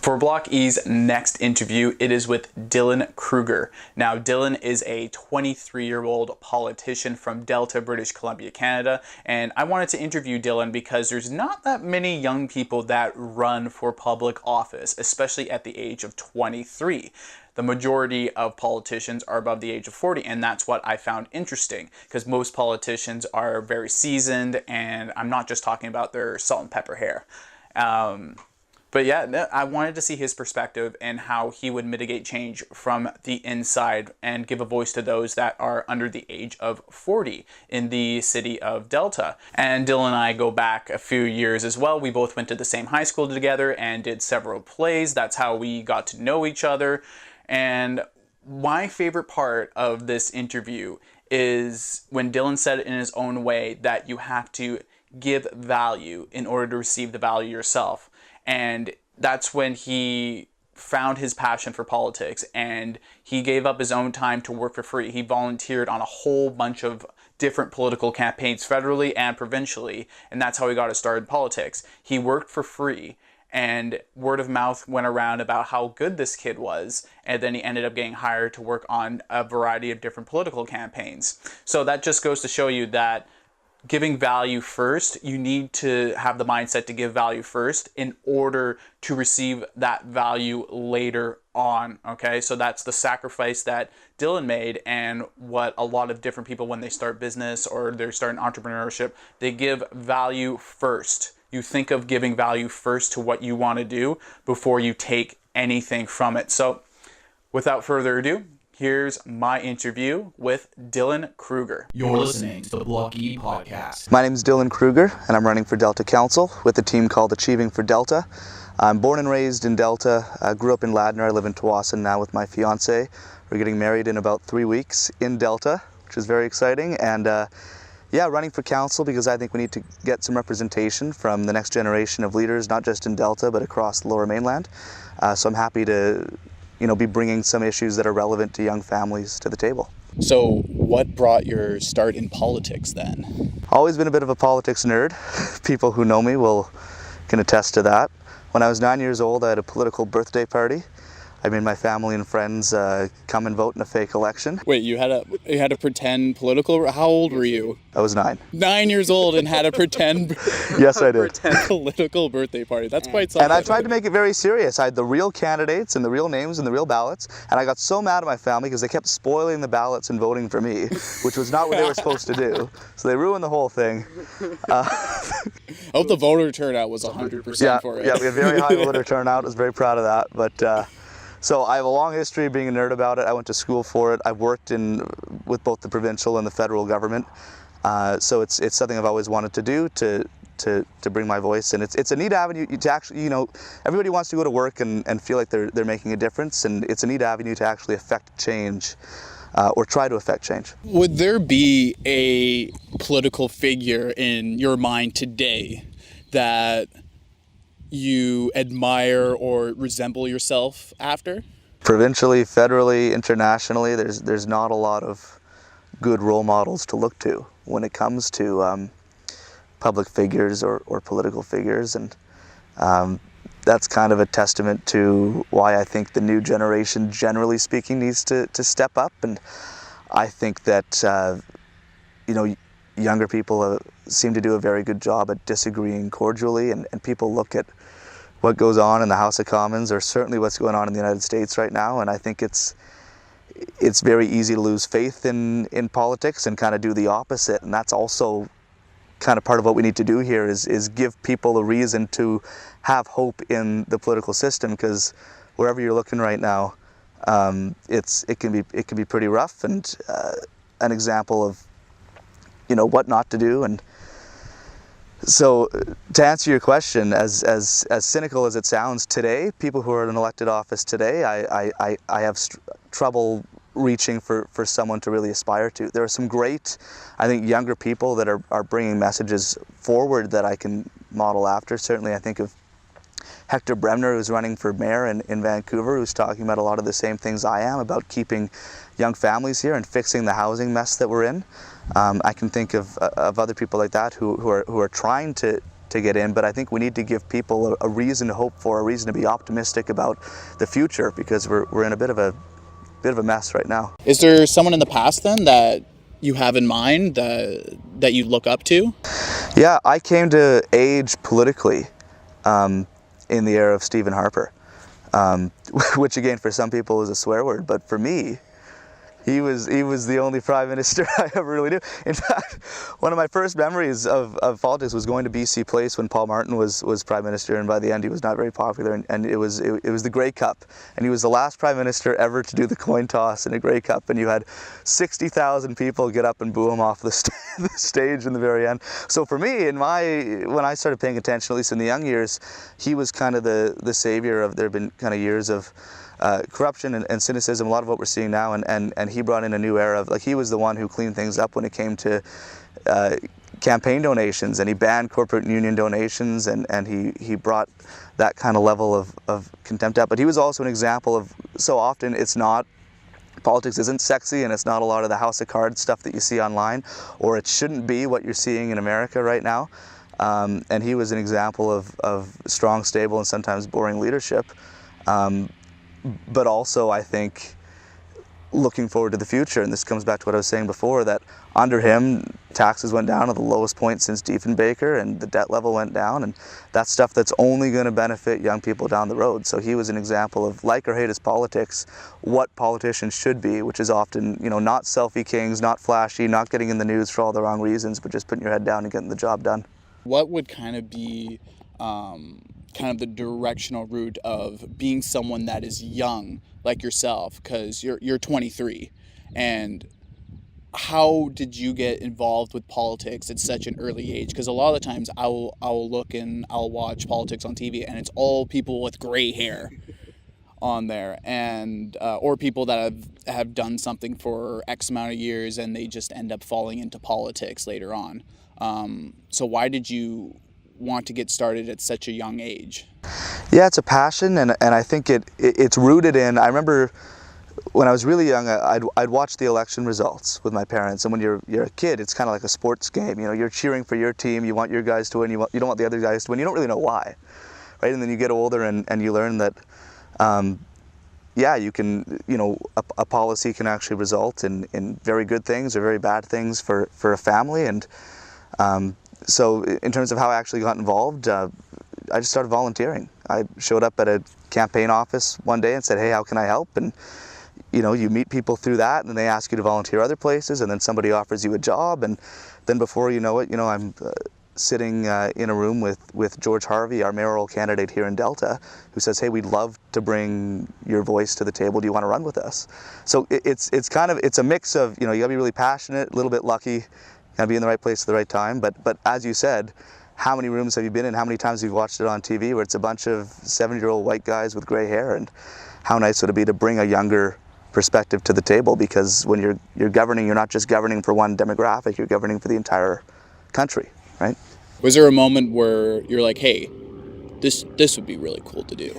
For Block E's next interview, it is with Dylan Kruger. Now, Dylan is a 23-year-old politician from Delta, British Columbia, Canada, and I wanted to interview Dylan because there's not that many young people that run for public office, especially at the age of 23. The majority of politicians are above the age of 40, and that's what I found interesting, because most politicians are very seasoned, and I'm not just talking about their salt and pepper hair. But yeah, I wanted to see his perspective and how he would mitigate change from the inside and give a voice to those that are under the age of 40 in the city of Delta. And Dylan and I go back a few years as well. We both went to the same high school together and did several plays. That's how we got to know each other. And my favorite part of this interview is when Dylan said it in his own way that you have to give value in order to receive the value yourself. And that's when he found his passion for politics, and he gave up his own time to work for free. He volunteered on a whole bunch of different political campaigns federally and provincially, and that's how he got his start in politics. He worked for free, and word of mouth went around about how good this kid was, and then he ended up getting hired to work on a variety of different political campaigns. So that just goes to show you that giving value first, you need to have the mindset to give value first in order to receive that value later on, okay? So that's the sacrifice that Dylan made, and what a lot of different people, when they start business or they're starting entrepreneurship, they give value first. You think of giving value first to what you want to do before you take anything from it. So without further ado, here's my interview with Dylan Kruger. You're listening to the Block E podcast. My name is Dylan Kruger, and I'm running for Delta Council with a team called Achieving for Delta. I'm born and raised in Delta. I grew up in Ladner. I live in Tawasin now with my fiance. We're getting married in about 3 weeks in Delta, which is very exciting. And yeah, running for council because I think we need to get some representation from the next generation of leaders, not just in Delta, but across the Lower Mainland. So I'm happy to be bringing some issues that are relevant to young families to the table. So what brought your start in politics then? Always been a bit of a politics nerd. People who know me can attest to that. When I was 9 years old, I had a political birthday party. I made my family and friends come and vote in a fake election. Wait, you had a pretend political? How old were you? I was 9. 9 years old and had a pretend. Yes, I did. Pretend political birthday party. That's quite something. And I tried to make it very serious. I had the real candidates and the real names and the real ballots. And I got so mad at my family because they kept spoiling the ballots and voting for me, which was not what they were supposed to do. So they ruined the whole thing. I hope the voter turnout was 100% for it. Yeah, we had very high voter turnout. I was very proud of that. But. So I have a long history of being a nerd about it. I went to school for it. I've worked with both the provincial and the federal government. So it's something I've always wanted to do to bring my voice. And it's a neat avenue to actually, everybody wants to go to work and feel like they're making a difference. And it's a neat avenue to actually affect change or try to affect change. Would there be a political figure in your mind today that you admire or resemble yourself after? Provincially, federally, internationally, there's not a lot of good role models to look to when it comes to public figures or political figures, and that's kind of a testament to why I think the new generation, generally speaking, needs to step up. And I think that younger people seem to do a very good job at disagreeing cordially, and people look at what goes on in the House of Commons, or certainly what's going on in the United States right now, and I think it's very easy to lose faith in politics and kind of do the opposite. And that's also kind of part of what we need to do here is give people a reason to have hope in the political system, because wherever you're looking right now, it can be pretty rough, and an example of what not to do. And so to answer your question, as cynical as it sounds today, people who are in elected office today, I have trouble reaching for someone to really aspire to. There are some great, I think, younger people that are bringing messages forward that I can model after. Certainly I think of Hector Bremner, who's running for mayor in Vancouver, who's talking about a lot of the same things I am about keeping young families here and fixing the housing mess that we're in. I can think of other people like that who are trying to to get in, but I think we need to give people a reason to hope for, a reason to be optimistic about the future, because we're in a bit of a mess right now. Is there someone in the past then that you have in mind that you look up to? Yeah, I came to age politically in the era of Stephen Harper, which again for some people is a swear word, but for me, he was the only prime minister I ever really knew. In fact, one of my first memories of politics was going to BC Place when Paul Martin was prime minister, and by the end he was not very popular. And it was the Grey Cup, and he was the last prime minister ever to do the coin toss in a Grey Cup, and you had 60,000 people get up and boo him off the stage in the very end. So for me, when I started paying attention, at least in the young years, he was kind of the savior of. There have been kind of years of corruption and cynicism, a lot of what we're seeing now, and he brought in a new era of, like, he was the one who cleaned things up when it came to campaign donations, and he banned corporate union donations, and he brought that kind of level of contempt up. But he was also an example of, so often politics isn't sexy, and it's not a lot of the House of Cards stuff that you see online, or it shouldn't be what you're seeing in America right now. And he was an example of strong, stable, and sometimes boring leadership. But also, I think, looking forward to the future, and this comes back to what I was saying before, that under him, taxes went down to the lowest point since Diefenbaker, and the debt level went down, and that's stuff that's only going to benefit young people down the road. So he was an example of, like or hate his politics, what politicians should be, which is often, not selfie kings, not flashy, not getting in the news for all the wrong reasons, but just putting your head down and getting the job done. What would kind of be the directional route of being someone that is young like yourself, because you're 23, and how did you get involved with politics at such an early age? Because a lot of the times I'll look and I'll watch politics on TV, and it's all people with gray hair on there, and or people that have done something for X amount of years and they just end up falling into politics later on. So why did you want to get started at such a young age? Yeah, it's a passion, and I think it's rooted in, I remember when I was really young, I'd watch the election results with my parents, and when you're a kid, it's kind of like a sports game. You're cheering for your team, you want your guys to win, you don't want the other guys to win, you don't really know why, right? And then you get older and you learn that, you can, a policy can actually result in very good things or very bad things for a family, and so in terms of how I actually got involved, I just started volunteering. I showed up at a campaign office one day and said, hey, how can I help? And you meet people through that, and then they ask you to volunteer other places, and then somebody offers you a job, and then before you know it, I'm sitting in a room with George Harvey, our mayoral candidate here in Delta, who says, hey, we'd love to bring your voice to the table. Do you want to run with us? So it's a mix of, you gotta be really passionate, a little bit lucky, gotta be in the right place at the right time. But as you said, how many rooms have you been in? How many times have you watched it on TV where it's a bunch of 70-year-old white guys with gray hair? And how nice would it be to bring a younger perspective to the table? Because when you're governing, you're not just governing for one demographic, you're governing for the entire country, right? Was there a moment where you're like, hey, this would be really cool to do?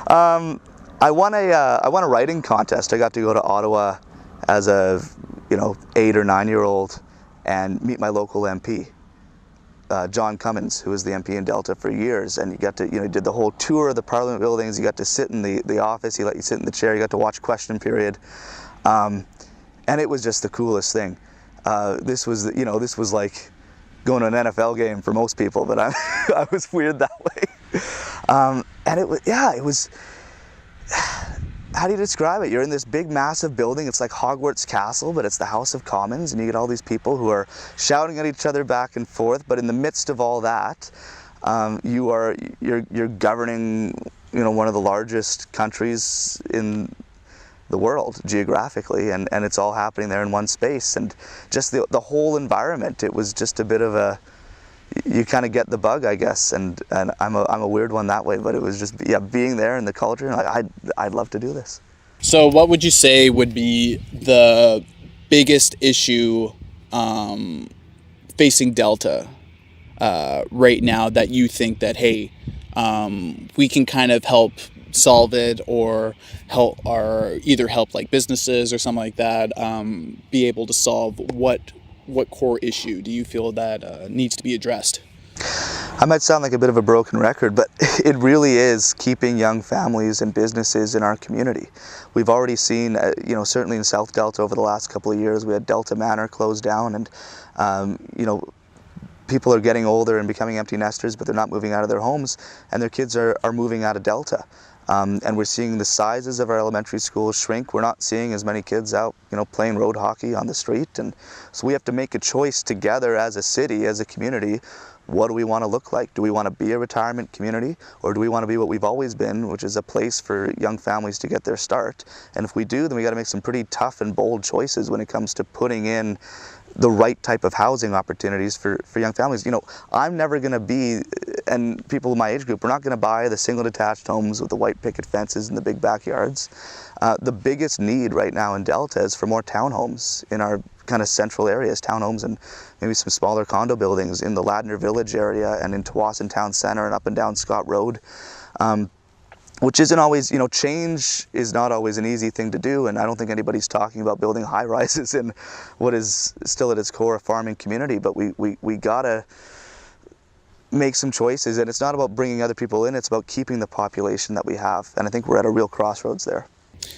I won a writing contest. I got to go to Ottawa as a 8 or 9-year-old and meet my local MP, John Cummins, who was the MP in Delta for years, and you got to, did the whole tour of the Parliament buildings. You got to sit in the office. He let you sit in the chair. You got to watch question period, and it was just the coolest thing. This was like going to an NFL game for most people, but I was weird that way. And it was. How do you describe it? You're in this big, massive building. It's like Hogwarts Castle, but it's the House of Commons, and you get all these people who are shouting at each other back and forth. But in the midst of all that, you're governing, one of the largest countries in the world geographically, and it's all happening there in one space. And just the whole environment, it was just a bit of a. You kind of get the bug, I guess, and I'm a weird one that way, but it was just being there in the culture, and like I'd love to do this. So what would you say would be the biggest issue facing Delta right now that you think that, hey, we can kind of help solve it, or help like businesses or something like that be able to solve what core issue do you feel that needs to be addressed? I might sound like a bit of a broken record, but it really is keeping young families and businesses in our community. We've already seen, certainly in South Delta over the last couple of years, we had Delta Manor closed down, and people are getting older and becoming empty nesters, but they're not moving out of their homes, and their kids are moving out of Delta. And we're seeing the sizes of our elementary schools shrink. We're not seeing as many kids out, playing road hockey on the street. And so we have to make a choice together as a city, as a community. What do we want to look like? Do we want to be a retirement community, or do we want to be what we've always been, which is a place for young families to get their start? And if we do, then we got to make some pretty tough and bold choices when it comes to putting in the right type of housing opportunities for young families. I'm never going to be, and people in my age group, we're not going to buy the single detached homes with the white picket fences and the big backyards. The biggest need right now in Delta is for more townhomes in our kind of central areas, townhomes and maybe some smaller condo buildings in the Ladner Village area and in Tawasin Town Centre and up and down Scott Road. Which isn't always, change is not always an easy thing to do, and I don't think anybody's talking about building high rises in what is still at its core a farming community, but we gotta make some choices, and it's not about bringing other people in, it's about keeping the population that we have, and I think we're at a real crossroads there.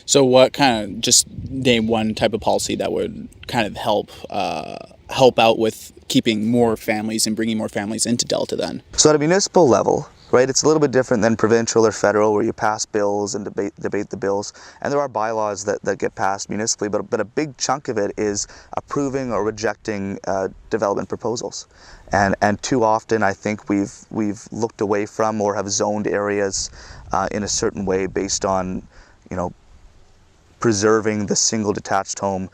So what kind of, just name one type of policy that would kind of help out with keeping more families and bringing more families into Delta then? So at a municipal level, right, it's a little bit different than provincial or federal where you pass bills and debate the bills, and there are bylaws that get passed municipally, but a big chunk of it is approving or rejecting development proposals. And too often I think we've looked away from or have zoned areas in a certain way based on preserving the single detached home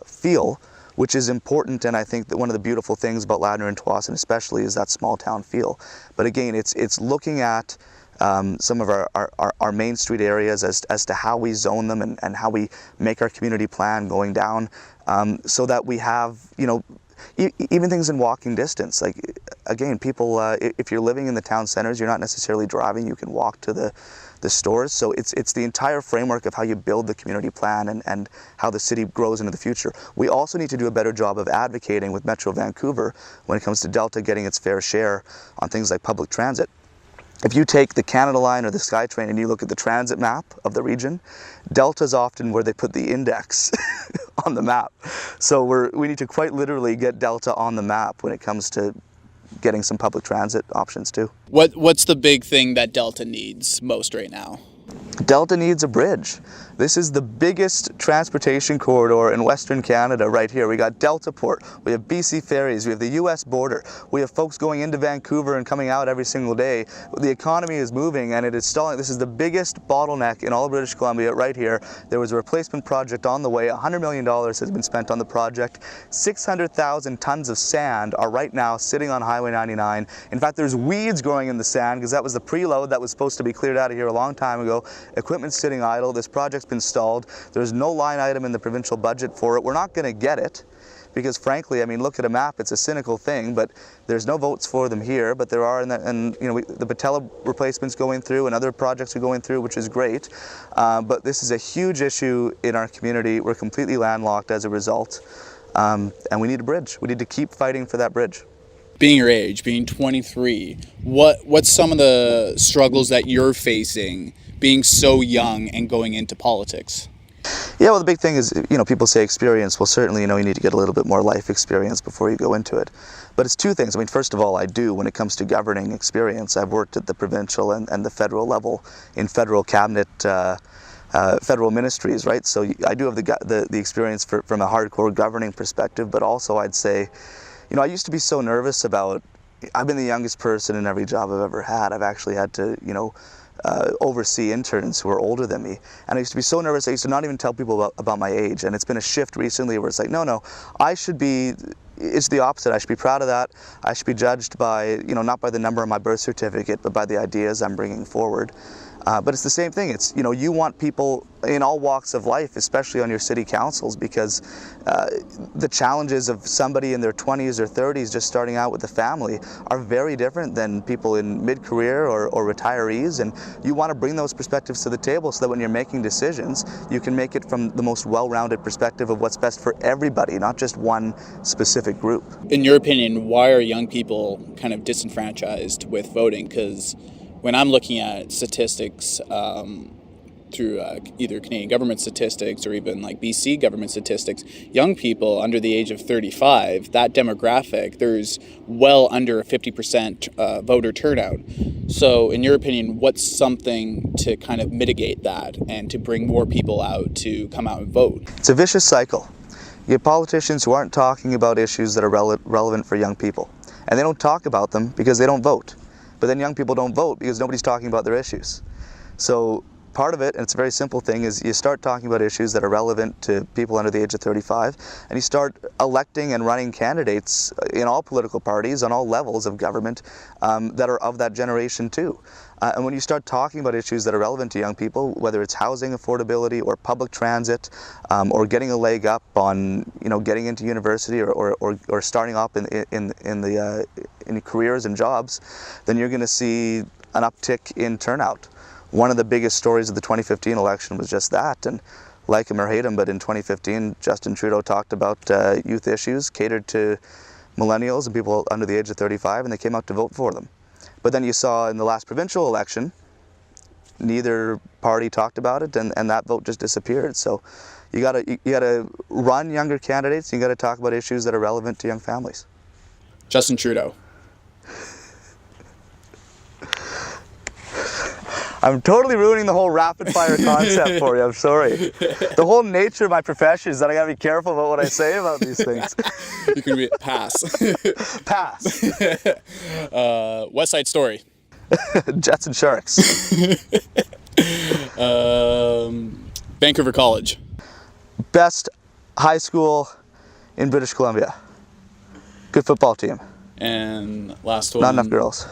feel, which is important, and I think that one of the beautiful things about Ladner and Tawasin especially is that small town feel. But again, it's looking at some of our main street areas as to how we zone them and how we make our community plan going down, so that we have, even things in walking distance. Like, again, people, if you're living in the town centers, you're not necessarily driving, you can walk to the stores. So it's the entire framework of how you build the community plan and how the city grows into the future. We also need to do a better job of advocating with Metro Vancouver when it comes to Delta getting its fair share on things like public transit. If you take the Canada Line or the SkyTrain and you look at the transit map of the region, Delta's often where they put the index on the map. So we need to quite literally get Delta on the map when it comes to getting some public transit options too. What's the big thing that Delta needs most right now? Delta needs a bridge. This is the biggest transportation corridor in Western Canada right here. We got Delta Port, we have BC Ferries, we have the US border, we have folks going into Vancouver and coming out every single day. The economy is moving and it is stalling. This is the biggest bottleneck in all of British Columbia right here. There was a replacement project on the way. $100 million has been spent on the project. 600,000 tons of sand are right now sitting on Highway 99. In fact, there's weeds growing in the sand because that was the preload that was supposed to be cleared out of here a long time ago. Equipment's sitting idle. This project's been stalled. There's no line item in the provincial budget for it. We're not going to get it because, frankly, I mean, look at a map. It's a cynical thing, but there's no votes for them here. But there are, the Patella replacement's going through, and other projects are going through, which is great. But this is a huge issue in our community. We're completely landlocked as a result, and we need a bridge. We need to keep fighting for that bridge. Being your age, being 23, what's some of the struggles that you're facing being so young and going into politics? Yeah, well, the big thing is, people say experience. Well, certainly, you need to get a little bit more life experience before you go into it. But it's two things. I mean, first of all, I do, when it comes to governing experience, I've worked at the provincial and the federal level in federal cabinet, federal ministries, right? So I do have the experience from a hardcore governing perspective, but also I'd say, I used to be so nervous about, I've been the youngest person in every job I've ever had. I've actually had to, oversee interns who are older than me. And I used to be so nervous, I used to not even tell people about my age. And it's been a shift recently where it's like, no, it's the opposite. I should be proud of that. I should be judged by, not by the number on my birth certificate, but by the ideas I'm bringing forward. But it's the same thing. It's, you want people in all walks of life, especially on your city councils, because the challenges of somebody in their 20s or 30s just starting out with a family are very different than people in mid-career or retirees, and you want to bring those perspectives to the table so that when you're making decisions, you can make it from the most well-rounded perspective of what's best for everybody, not just one specific group. In your opinion, why are young people kind of disenfranchised with voting? Because when I'm looking at statistics through either Canadian government statistics or even like BC government statistics, young people under the age of 35, that demographic, there's well under a 50% voter turnout. So in your opinion, what's something to kind of mitigate that and to bring more people out to come out and vote? It's a vicious cycle. You get politicians who aren't talking about issues that are relevant for young people. And they don't talk about them because they don't vote. But then young people don't vote because nobody's talking about their issues. So part of it, and it's a very simple thing, is you start talking about issues that are relevant to people under the age of 35, and you start electing and running candidates in all political parties on all levels of government that are of that generation too. And when you start talking about issues that are relevant to young people, whether it's housing affordability or public transit, or getting a leg up on getting into university or starting up in careers and jobs, then you're going to see an uptick in turnout. One of the biggest stories of the 2015 election was just that, and like him or hate him, but in 2015 Justin Trudeau talked about youth issues, catered to millennials and people under the age of 35, and they came out to vote for them. But then you saw in the last provincial election, neither party talked about it, and that vote just disappeared. So you gotta run younger candidates, and you gotta talk about issues that are relevant to young families. Justin Trudeau. I'm totally ruining the whole rapid fire concept for you, I'm sorry. The whole nature of my profession is that I gotta be careful about what I say about these things. You can be pass. Pass. West Side Story. Jets and Sharks. Vancouver College. Best high school in British Columbia. Good football team. And last one. Not enough girls.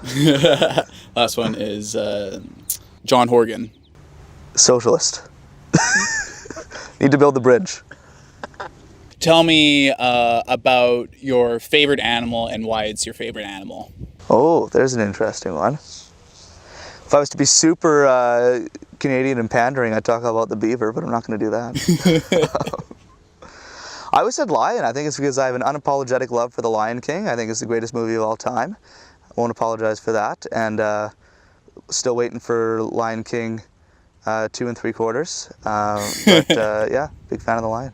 Last one is John Horgan. Socialist. Need to build the bridge. Tell me about your favorite animal and why it's your favorite animal. Oh, there's an interesting one. If I was to be super Canadian and pandering, I'd talk about the beaver, but I'm not going to do that. I always said lion. I think it's because I have an unapologetic love for The Lion King. I think it's the greatest movie of all time. I won't apologize for that. And still waiting for Lion King 2 3/4. But yeah, big fan of the lion.